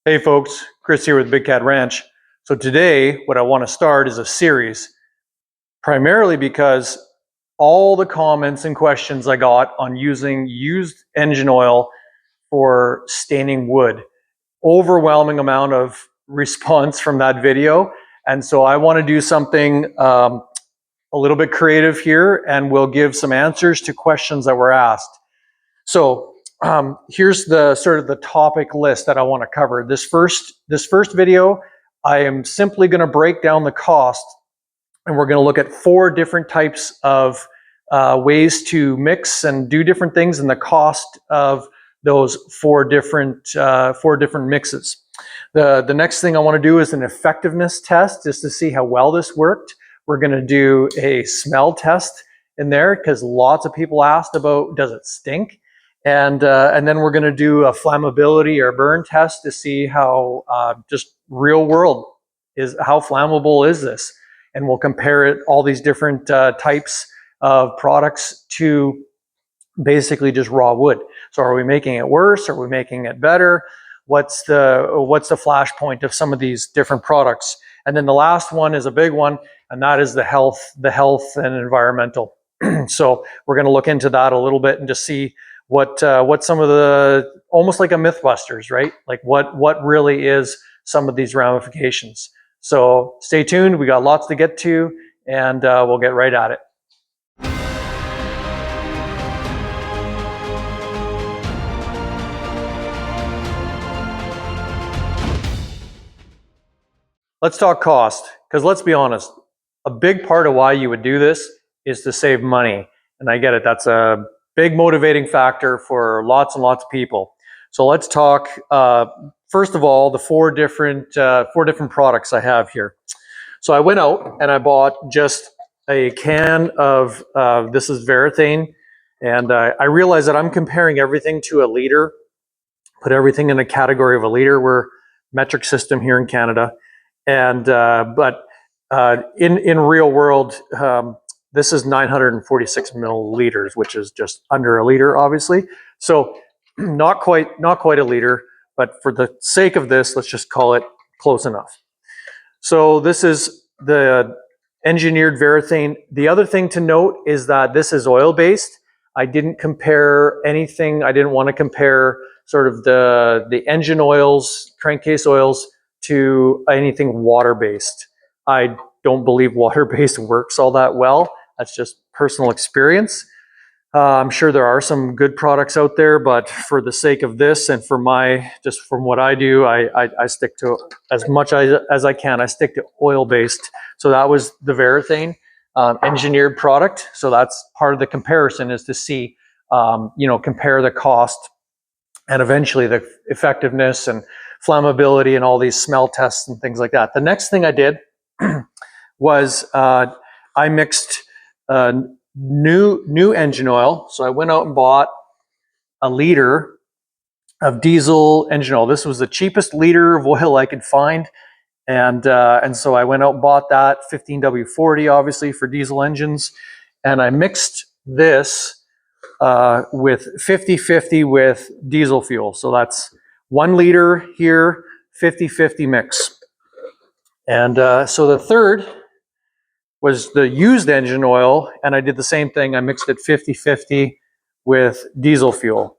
Hey folks, Chris here with BigCat Ranch. So today what I want to start is a series, primarily because all the comments and questions I got on using used engine oil for staining wood. Overwhelming amount of response from that video. And so I want to do something a little bit creative here, and we'll give some answers to questions that were asked. So here's the sort of the topic list that I want to cover. This first video, I am simply going to break down the cost, and we're going to look at 4 different types of ways to mix and do different things, and the cost of those 4 different mixes. The next thing I want to do is an effectiveness test, just to see how well this worked. We're going to do a smell test in there because lots of people asked about, does it stink? And then we're going to do a flammability or burn test to see how just real world is, how flammable is this? And we'll compare it, all these different types of products, to basically just raw wood. So are we making it worse? Are we making it better? What's the flash point of some of these different products? And then the last one is a big one, and that is the health and environmental. So we're going to look into that a little bit and just see what some of the, almost like a Mythbusters, right? Like what really is some of these ramifications. So stay tuned. We got lots to get to, and we'll get right at it. Let's talk cost, because let's be honest, a big part of why you would do this is to save money. And I get it, that's a big motivating factor for lots and lots of people. So let's talk, first of all, the 4 different products I have here. So I went out and I bought just a can of, this is Verithane, and I realized that I'm comparing everything to a liter, put everything in a category of a liter. We're metric system here in Canada. And but in real world, this is 946 milliliters, which is just under a liter, obviously. So not quite a liter, but for the sake of this, let's just call it close enough. So this is the engineered Verithane. The other thing to note is that this is oil-based. I didn't compare anything. I didn't want to compare sort of the engine oils, crankcase oils, to anything water-based. I don't believe water-based works all that well. That's just personal experience. I'm sure there are some good products out there, but for the sake of this and for just from what I do, I stick to, as much as I can, I stick to oil-based. So that was the Verithane engineered product. So that's part of the comparison, is to see, compare the cost and eventually the effectiveness and flammability and all these smell tests and things like that. The next thing I did was I mixed new engine oil. So I went out and bought a liter of diesel engine oil. This was the cheapest liter of oil I could find. And so I went out and bought that, 15W40, obviously, for diesel engines. And I mixed this with 50-50 with diesel fuel. So that's 1 liter here, 50-50 mix. And so the third was the used engine oil, and I did the same thing. I mixed it 50-50 with diesel fuel,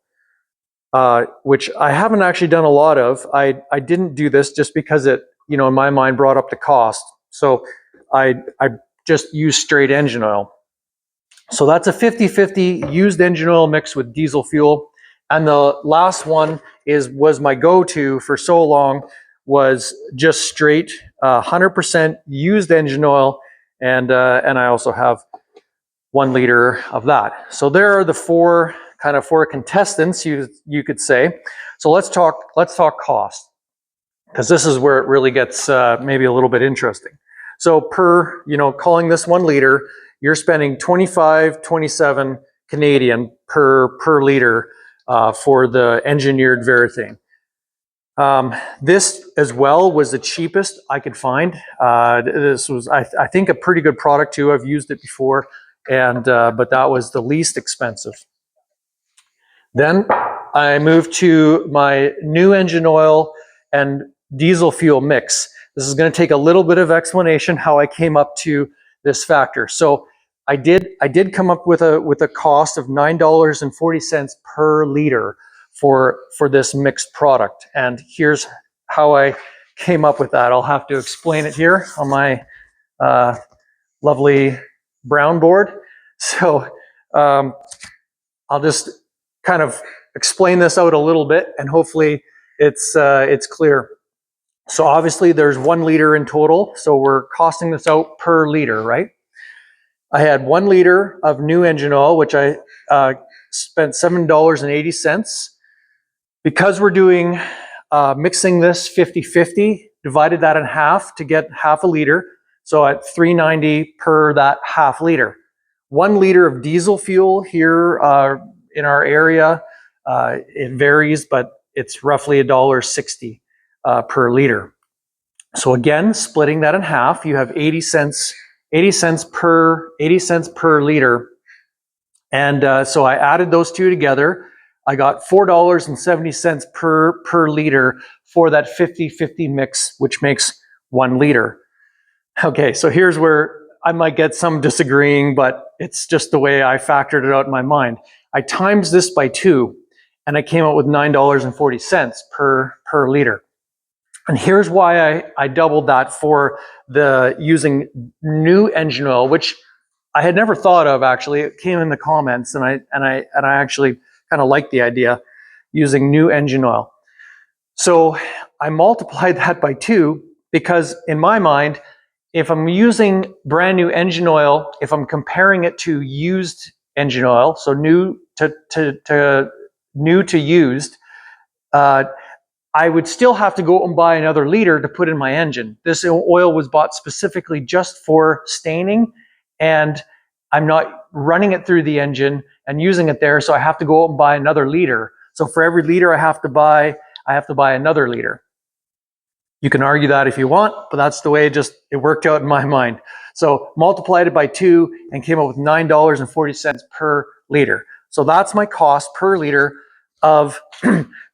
which I haven't actually done a lot of. I didn't do this just because it, in my mind, brought up the cost. So I just used straight engine oil. So that's a 50-50 used engine oil mixed with diesel fuel. And the last one was my go-to for so long, was just straight 100% used engine oil, and I also have 1 liter of that. So there are the 4 contestants, you could say. So let's talk cost, because this is where it really gets maybe a little bit interesting. So per, calling this 1 liter, you're spending 27 Canadian per liter for the engineered Verithane. This as well was the cheapest I could find. This was, I think, a pretty good product too. I've used it before, and but that was the least expensive. Then I moved to my new engine oil and diesel fuel mix. This is going to take a little bit of explanation how I came up to this factor. So I did come up with a cost of $9.40 per liter for this mixed product, and here's how I came up with that. I'll have to explain it here on my lovely brown board. So I'll just kind of explain this out a little bit, and hopefully it's clear. So obviously there's 1 liter in total, so we're costing this out per liter, right? I had 1 liter of new engine oil, which I spent $7.80. Because we're doing mixing this 50-50, divided that in half to get half a liter. So at $3.90 per that half liter. 1 liter of diesel fuel here in our area, it varies, but it's roughly $1.60 per liter. So again, splitting that in half, you have 80 cents per liter. And so I added those two together. I got $4.70 per liter for that 50-50 mix, which makes 1 liter. Okay, so here's where I might get some disagreeing, but it's just the way I factored it out in my mind. I times this by 2, and I came out with $9.40 per liter. And here's why I doubled that for the using new engine oil, which I had never thought of actually. It came in the comments, and I actually kind of like the idea using new engine oil. So I multiplied that by 2 because in my mind, if I'm using brand new engine oil, if I'm comparing it to used engine oil, so new to used, I would still have to go and buy another liter to put in my engine. This oil was bought specifically just for staining, and I'm not running it through the engine and using it there, so I have to go out and buy another liter. So for every liter I have to buy another liter. You can argue that if you want, but that's the way it worked out in my mind. So multiplied it by 2 and came up with $9.40 per liter. So that's my cost per liter of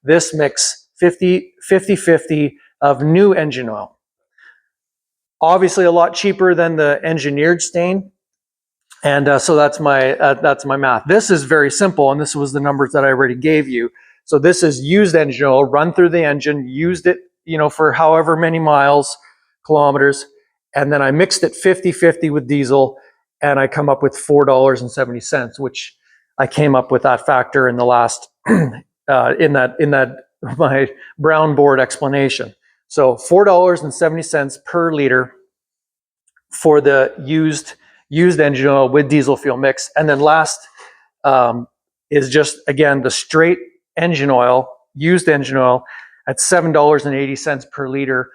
this mix, 50-50 of new engine oil. Obviously a lot cheaper than the engineered stain. And so that's my math. This is very simple, and this was the numbers that I already gave you. So this is used engine oil, run through the engine, used it, for however many kilometers, and then I mixed it 50-50 with diesel, and I come up with $4.70, which I came up with that factor in the last in that my brown board explanation. So $4.70 per liter for the used engine oil with diesel fuel mix. And then last is just, again, the straight engine oil, used engine oil at $7.80 per liter.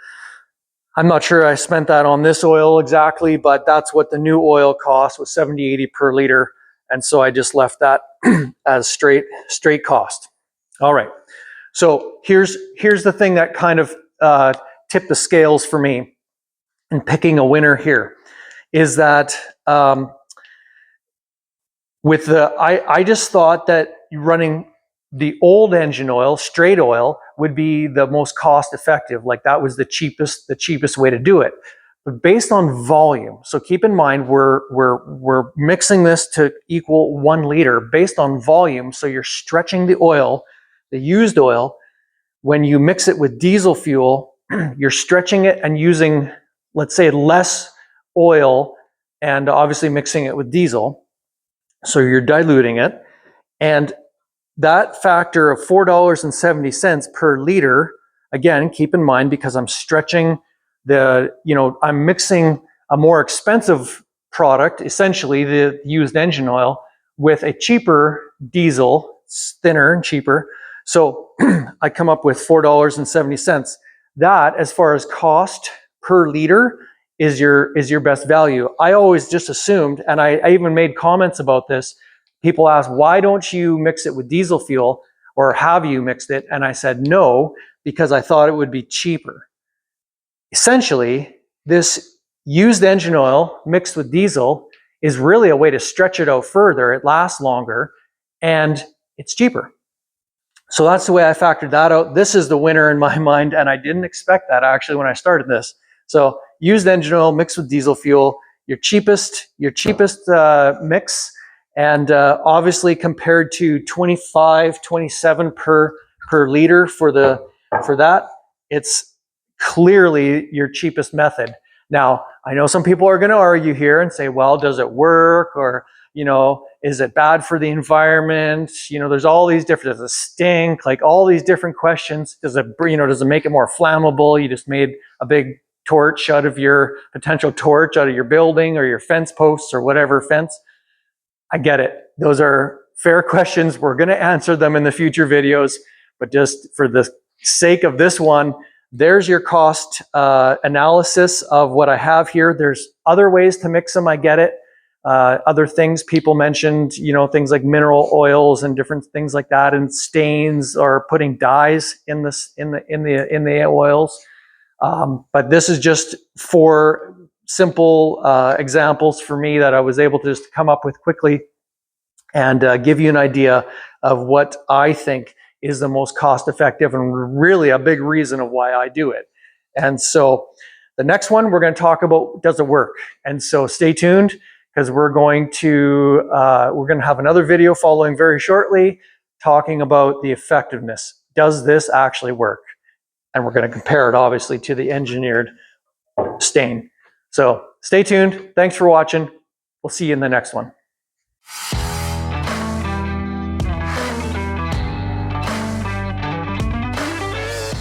I'm not sure I spent that on this oil exactly, but that's what the new oil cost was, $70.80 per liter. And so I just left that as straight cost. All right. So here's the thing that kind of tipped the scales for me in picking a winner here, is that I just thought that running the old engine oil, straight oil, would be the most cost effective. Like that was the cheapest way to do it. But based on volume, so keep in mind we're mixing this to equal 1 liter based on volume. So you're stretching the oil, the used oil. When you mix it with diesel fuel, you're stretching it and using, let's say, less oil, and obviously mixing it with diesel. So you're diluting it. And that factor of $4.70 per liter, again, keep in mind, because I'm stretching I'm mixing a more expensive product, essentially the used engine oil, with a cheaper diesel, it's thinner and cheaper. So I come up with $4.70. That, as far as cost per liter, is your best value. I always just assumed, and I even made comments about this. People ask, why don't you mix it with diesel fuel, or have you mixed it? And I said no, because I thought it would be cheaper. Essentially, this used engine oil mixed with diesel is really a way to stretch it out further. It lasts longer, and it's cheaper. So that's the way I factored that out. This is the winner in my mind, and I didn't expect that actually when I started this. So used engine oil mixed with diesel fuel, your cheapest mix, and obviously compared to 25, 27 per liter for that, it's clearly your cheapest method. Now, I know some people are going to argue here and say, well, does it work? Or, is it bad for the environment? There's all these different, does it stink? Like all these different questions. Does it make it more flammable? You just made a big torch out of your potential torch out of your building or your fence posts or whatever fence. I get it. Those are fair questions. We're going to answer them in the future videos, but just for the sake of this one, there's your cost analysis of what I have here. There's other ways to mix them. I get it. Other things people mentioned, things like mineral oils and different things like that, and stains or putting dyes in the oils. But this is just 4 simple examples for me that I was able to just come up with quickly and give you an idea of what I think is the most cost effective and really a big reason of why I do it. And so the next one we're going to talk about, does it work? And so stay tuned, because we're going to have another video following very shortly talking about the effectiveness. Does this actually work? And we're going to compare it obviously to the engineered stain. So stay tuned. Thanks for watching. We'll see you in the next one.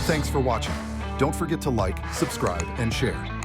Thanks for watching. Don't forget to like, subscribe, and share.